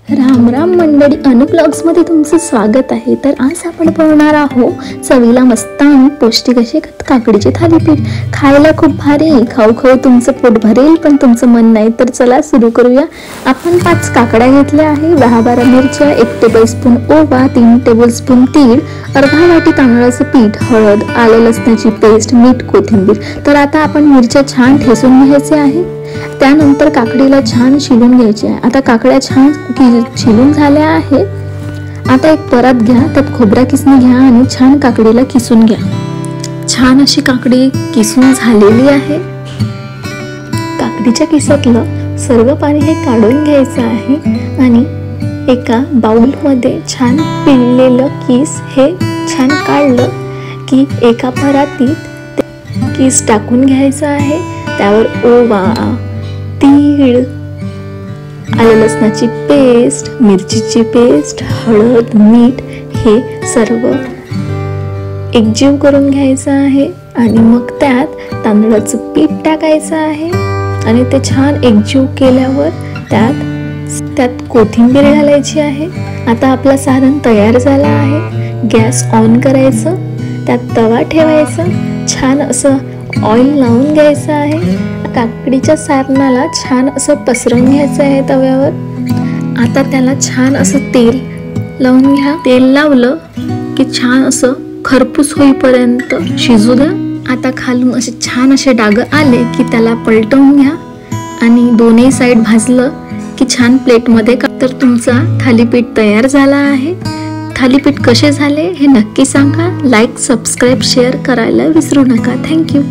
राम राम मंडळी, अनु ब्लॉग्समध्ये तुमचं स्वागत आहे। तर आज आपण बनवणार आहोत चवीला मस्त आणि पौष्टिक असे काकडीचे थालीपीठ। खायला खूप भारी, खाऊ खाऊ तुमचं पोट भरेल पण तुमचं मन नाही। तर चला सुरू करूया। आपण 5 काकड्या घेतल्या आहे, 10-12 मिरच्या, 1 टेबलस्पून ओवा, 3 टेबलस्पून तीळ, अर्धा वाटी तांदळाचं पीठ, हळद, आलं लसणाची पेस्ट, मीठ, कोथिंबीर। तर आता आपण मिरच्या छान ठेचून घ्यायचे आहे। त्यानंतर काकडीला छान शिलून घ्यायचे आहे। आता काकड्या छान शिलून झाल्या आहे। आता एक परात घ्या, त्यात खोबरा किसणी घ्या आणि छान काकडीला किसून घ्या। छान अशी काकडी किसून झालेली आहे। काकडीच्या किसातलं सर्व पाणी हे काढून घ्यायचं आहे आणि एका बाउल मध्ये छान पिळलेलं किस हे छान काढलं की एका परातीत किस टाकून घ्यायचं आहे। त्यावर ओवा, तीळ, आलं लसणाची पेस्ट, मिरचीची पेस्ट, हळद, मीठ हे सर्व एकजीव करून घ्यायचं आहे आणि मग त्यात तांदळाचं पीठ टाकायचं आहे आणि ते छान एकजीव केल्यावर त्यात कोथिंबीर घालायची आहे। आता आपला सारण तयार झाला आहे। गॅस ऑन करायचं, त्यात तवा ठेवायचा, छान असं ऑइल लावून घ्यायचं आहे। काकडीच्या सारणाला छान असं पसरवून घ्यायचं आहे तव्यावर। आता त्याला छान असं तेल लावून घ्या। तेल लावलं की छान असं खरपूस होईपर्यंत शिजू द्या। आता खालून असे छान असे डाग आले की त्याला पलटवून घ्या आणि दोन्ही साइड भाजलं की छान प्लेटमध्ये तर तुमचा थालीपीठ तयार झाला आहे। थालीपीठ कसे झाले हे नक्की सांगा। लाईक, सबस्क्राईब, शेअर करायला विसरू नका। थँक्यू।